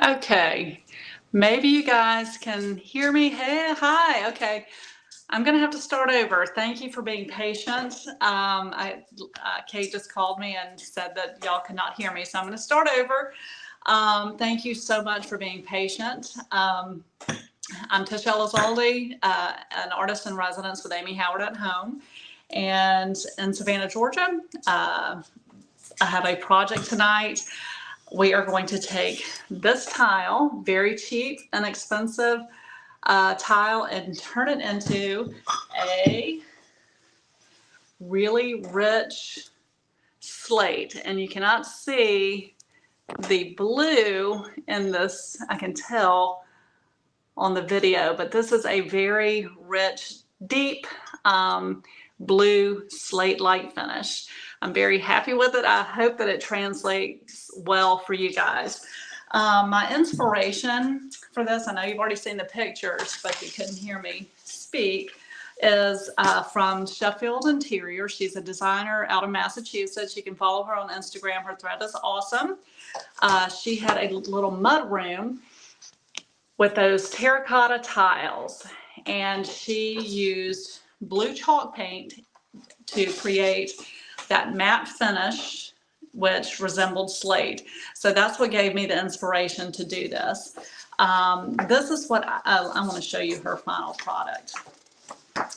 Okay, maybe you guys can hear me. Hey, hi. Okay, I'm gonna have to start over. Thank you for being patient. Kate just called me and said that y'all could not hear me, so I'm gonna start over. Thank you so much for being patient. I'm Tish Elizalde, an artist in residence with Amy Howard at Home, and in Savannah, Georgia. I have a project tonight. We are going to take this tile, very cheap and expensive tile, and turn it into a really rich slate. And you cannot see the blue in this, I can tell on the video, but this is a very rich, deep blue slate-like finish. I'm very happy with it. I hope that it translates well for you guys. My inspiration for this, I know you've already seen the pictures, but you couldn't hear me speak, is from Sheffield Interior. She's a designer out of Massachusetts. You can follow her on Instagram. Her thread is awesome. She had a little mud room with those terracotta tiles, and she used blue chalk paint to create that matte finish which resembled slate. So that's what gave me the inspiration to do this. This is what I want to show you, her final product.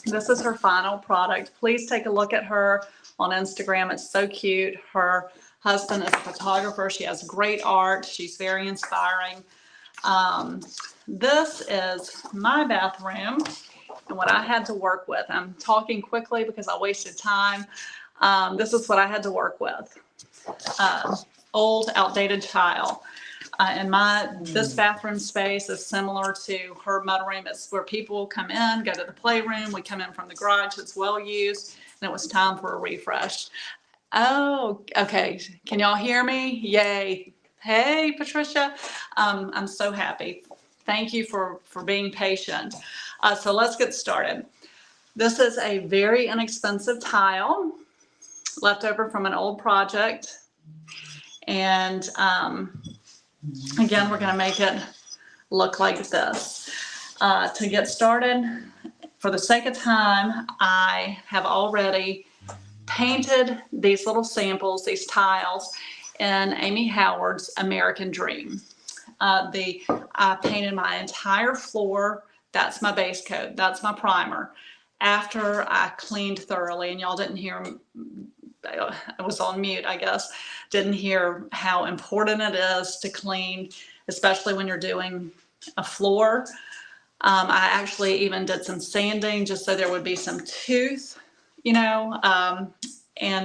This is her final product. Please take a look at her on Instagram. It's so cute. Her husband is a photographer. She has great art. She's very inspiring. This is my bathroom and what I had to work with. I'm talking quickly because I wasted time. This is what I had to work with. Old, outdated tile. And this bathroom space is similar to her mudroom. It's where people come in, go to the playroom. We come in from the garage. It's well used, and it was time for a refresh. Oh, okay. Can y'all hear me? Yay. Hey, Patricia. I'm so happy. Thank you for being patient. So let's get started. This is a very inexpensive tile left over from an old project. And again, we're going to make it look like this. To get started, for the sake of time, I have already painted these little samples, these tiles, in Amy Howard's American Dream. I painted my entire floor. That's my base coat. That's my primer. After I cleaned thoroughly, and y'all didn't hear, I was on mute, I guess, didn't hear how important it is to clean, especially when you're doing a floor. I actually even did some sanding just so there would be some tooth, and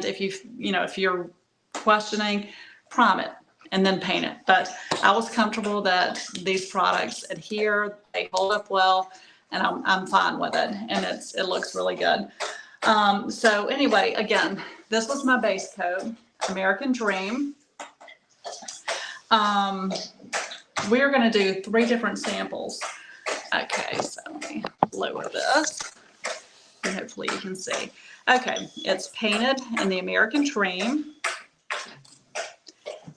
if you're questioning, prime it and then paint it. But I was comfortable that these products adhere, they hold up well, and I'm fine with it, and it looks really good. So anyway, again, this was my base coat, American Dream. We're going to do 3 different samples. Okay, so let me lower this, and hopefully you can see. Okay, it's painted in the American Dream.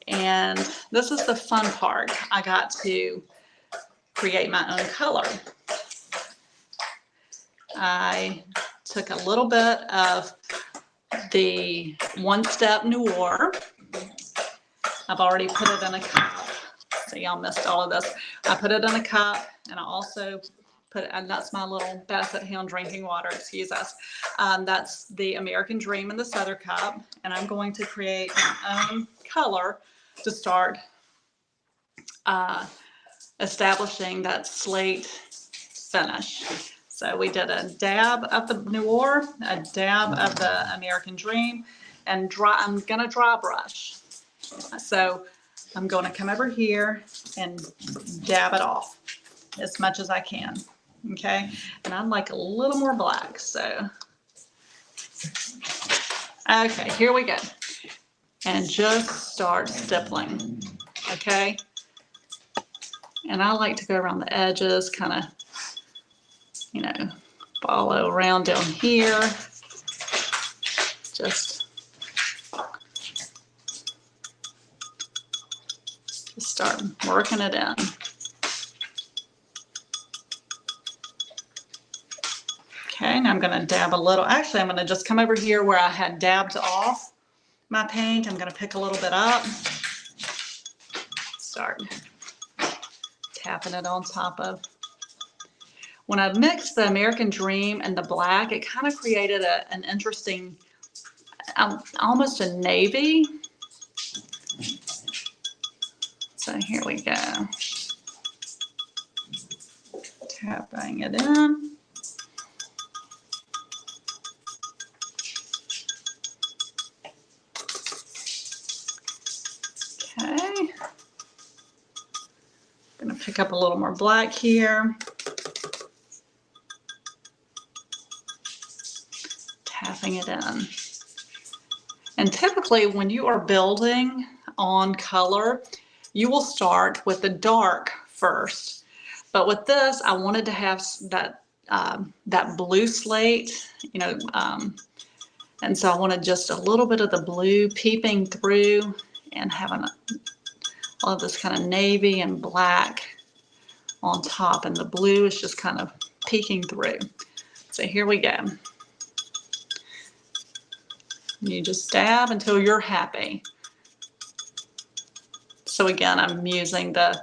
And this is the fun part. I got to create my own color. I took a little bit of the One Step Noir. I've already put it in a cup. So y'all missed all of this. I put it in a cup, and I also and that's my little Basset Hound drinking water, excuse us. That's the American Dream in this other cup, and I'm going to create my own color to start establishing that slate finish. So we did a dab of the Noir, a dab of the American Dream, and I'm going to dry brush. So I'm going to come over here and dab it off as much as I can. Okay, and I'd like a little more black. So, okay, here we go. And just start stippling. Okay, and I like to go around the edges, kind of, follow around down here. Just start working it in. Okay, now I'm going to dab a little. Actually, I'm going to just come over here where I had dabbed off my paint. I'm going to pick a little bit up. Start tapping it on top of. When I mixed the American Dream and the black, it kind of created an interesting, almost a navy. So here we go. Tapping it in. Okay. I'm going to pick up a little more black here. Tapping it in. And typically when you are building on color, you will start with the dark first. But with this, I wanted to have that that blue slate, you know, and so I wanted just a little bit of the blue peeping through and having all of this kind of navy and black on top, and the blue is just kind of peeking through. So here we go. You just dab until you're happy. So again, I'm using the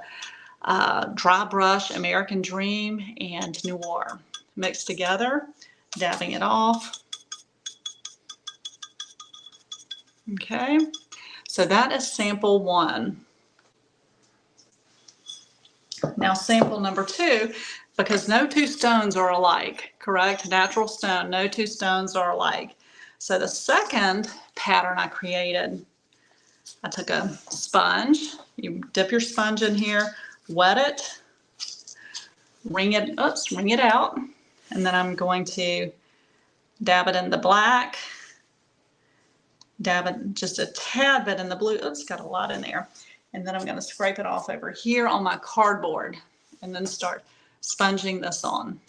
dry brush American Dream and Noir mixed together, dabbing it off. Okay, so that is sample 1. Now sample number 2, because no two stones are alike, correct? Natural stone, no two stones are alike. So the second pattern I created, I took a sponge. You dip your sponge in here, wet it, wring it out, and then I'm going to dab it in the black, dab it just a tad bit in the blue. Oops, got a lot in there. And then I'm going to scrape it off over here on my cardboard and then start sponging this on.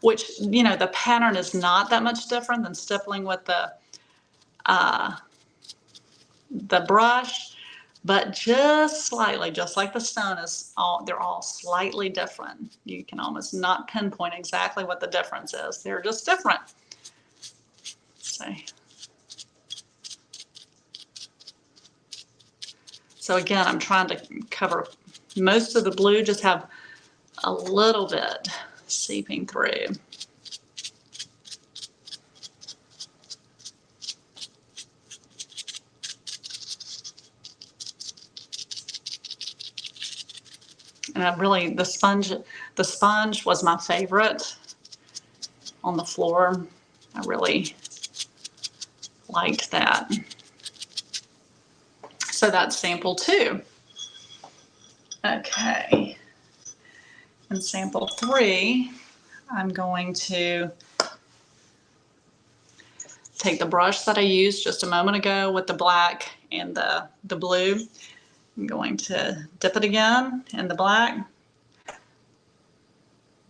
Which, you know, the pattern is not that much different than stippling with the brush, but just slightly, just like the stone is all, they're all slightly different. You can almost not pinpoint exactly what the difference is. They're just different. So again, I'm trying to cover most of the blue, just have a little bit seeping through. And I really, the sponge was my favorite on the floor. I really liked that. So that's sample 2. Okay. And sample 3, I'm going to take the brush that I used just a moment ago with the black and the blue. I'm going to dip it again in the black,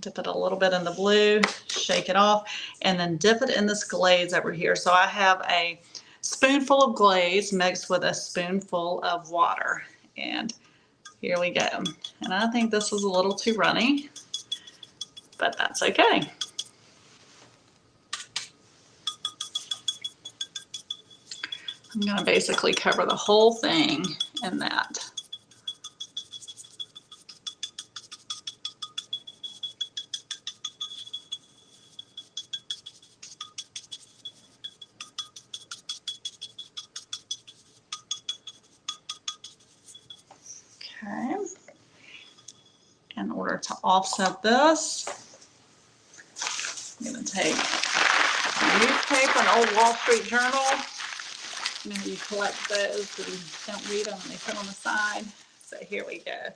dip it a little bit in the blue, shake it off, and then dip it in this glaze over here. So I have a spoonful of glaze mixed with a spoonful of water. And here we go. And I think this is a little too runny, but that's okay. I'm going to basically cover the whole thing in that. Okay. In order to offset this, I'm going to take a newspaper, an old Wall Street Journal. You know how you collect those and you don't read them and they sit on the side. So here we go.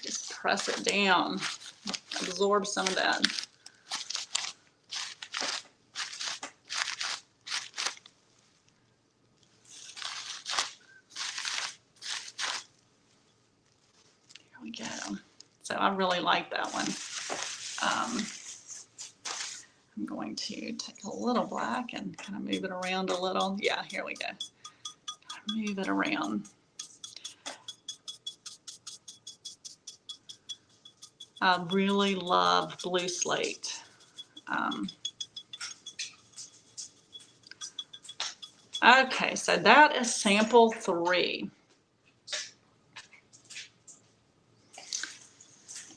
Just press it down, absorb some of that. Here we go. So I really like that one. I'm going to take a little black and kind of move it around a little. Yeah, here we go. Move it around. I really love blue slate. Okay, so that is sample 3.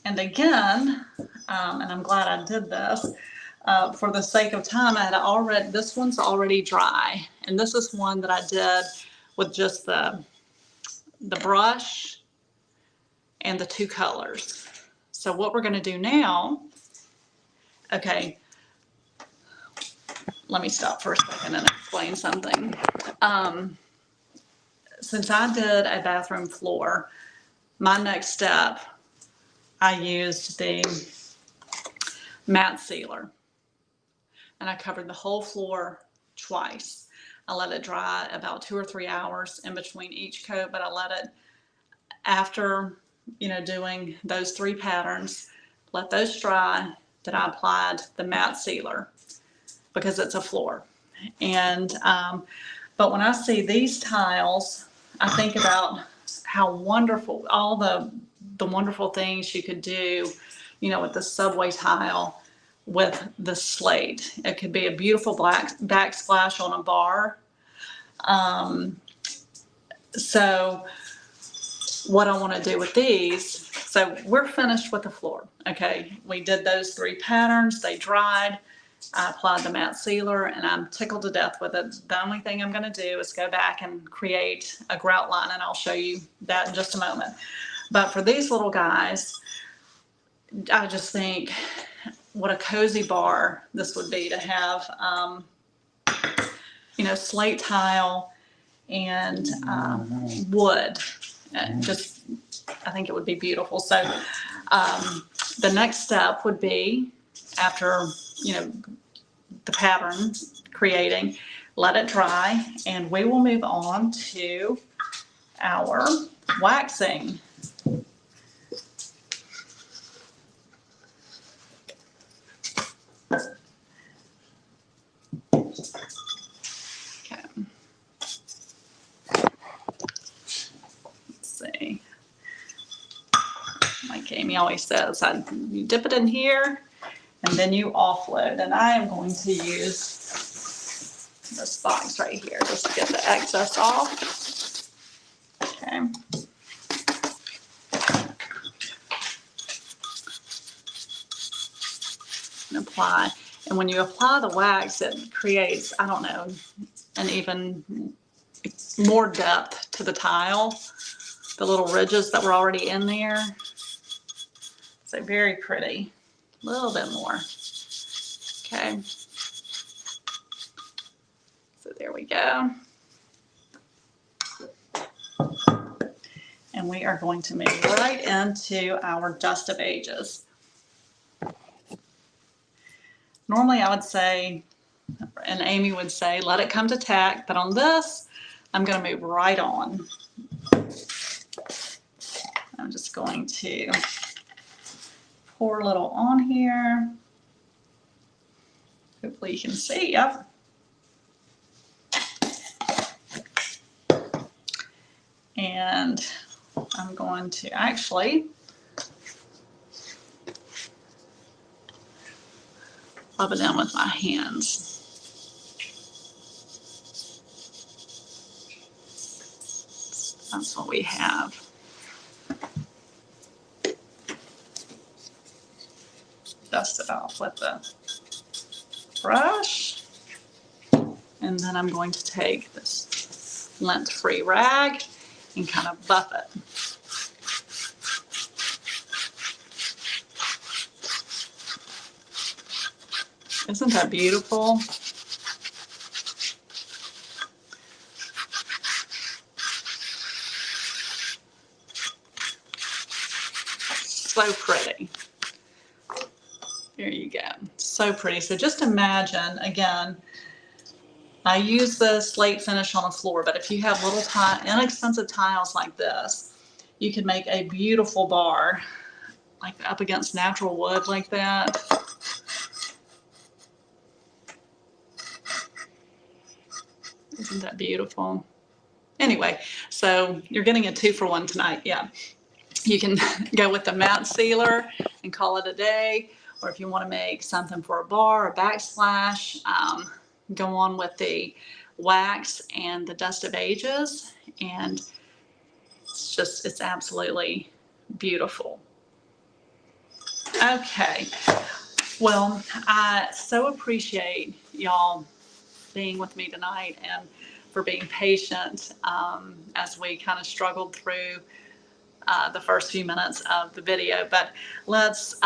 And again, and I'm glad I did this, for the sake of time, this one's already dry. And this is one that I did with just the brush and the 2 colors. So what we're gonna do now, okay, let me stop for a second and explain something. Since I did a bathroom floor, my next step, I used the matte sealer, and I covered the whole floor twice. I let it dry about 2 or 3 hours in between each coat, but I let it, after, you know, doing those 3 patterns, let those dry, then I applied the matte sealer because it's a floor. And but when I see these tiles, I think about how wonderful, all the wonderful things you could do, you know, with the subway tile with the slate. It could be a beautiful black backsplash on a bar. So what I want to do with these, so we're finished with the floor. Okay, we did those 3 patterns, they dried. I applied the matte sealer and I'm tickled to death with it. The only thing I'm going to do is go back and create a grout line, and I'll show you that in just a moment. But for these little guys, I just think what a cozy bar this would be to have, you know, slate tile and wood. Just, I think it would be beautiful. So the next step would be, after, you know, the pattern creating, let it dry, and we will move on to our waxing. Okay. Let's see. Like Amy always says, you dip it in here and then you offload. And I am going to use this box right here just to get the excess off. Okay. And apply. And when you apply the wax, it creates, I don't know, an even more depth to the tile. The little ridges that were already in there. So very pretty. A little bit more. Okay. So there we go. And we are going to move right into our Dust of Ages. Normally I would say, and Amy would say, let it come to tack, but on this, I'm going to move right on. I'm just going to pour a little on here. Hopefully you can see, yep. And I'm going to actually rub it in with my hands. That's what we have. Dust it off with the brush. And then I'm going to take this lint-free rag and kind of buff it. Isn't that beautiful? So pretty. There you go. So pretty. So just imagine, again, I use the slate finish on a floor, but if you have little inexpensive tiles like this, you can make a beautiful bar, like up against natural wood like that. Isn't that beautiful? Anyway, so you're getting a 2-for-1 tonight. Yeah. You can go with the matte sealer and call it a day. Or if you want to make something for a bar, a backsplash, go on with the wax and the Dust of Ages. And it's absolutely beautiful. Okay. Well, I so appreciate y'all being with me tonight and for being patient as we kind of struggled through the first few minutes of the video. But let's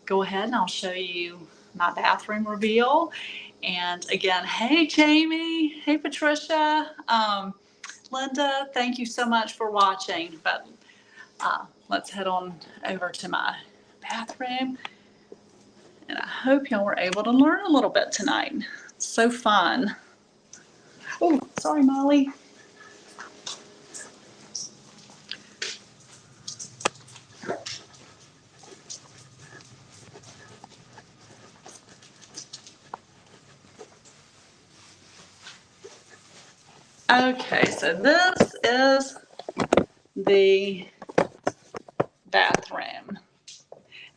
go ahead and I'll show you my bathroom reveal. And again, hey Jamie, hey Patricia, Linda, thank you so much for watching. But let's head on over to my bathroom. And I hope y'all were able to learn a little bit tonight. It's so fun. Oh, sorry, Molly. Okay, so this is the bathroom.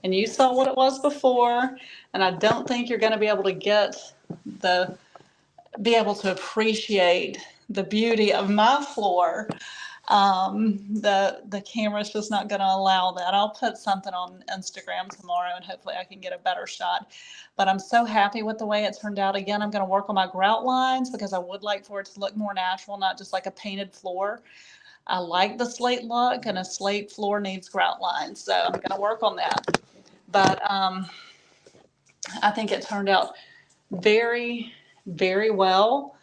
And you saw what it was before, and I don't think you're going to be able to appreciate the beauty of my floor. The camera's just not going to allow that. I'll put something on Instagram tomorrow and hopefully I can get a better shot. But I'm so happy with the way it turned out. Again, I'm going to work on my grout lines because I would like for it to look more natural, not just like a painted floor. I like the slate look, and a slate floor needs grout lines. So I'm going to work on that. But I think it turned out very, very well.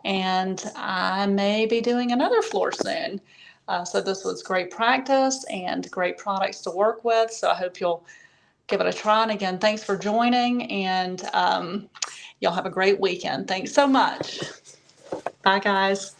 And I may be doing another floor soon. So this was great practice and great products to work with. So I hope you'll give it a try. And again, thanks for joining, and y'all have a great weekend. Thanks so much. Bye, guys.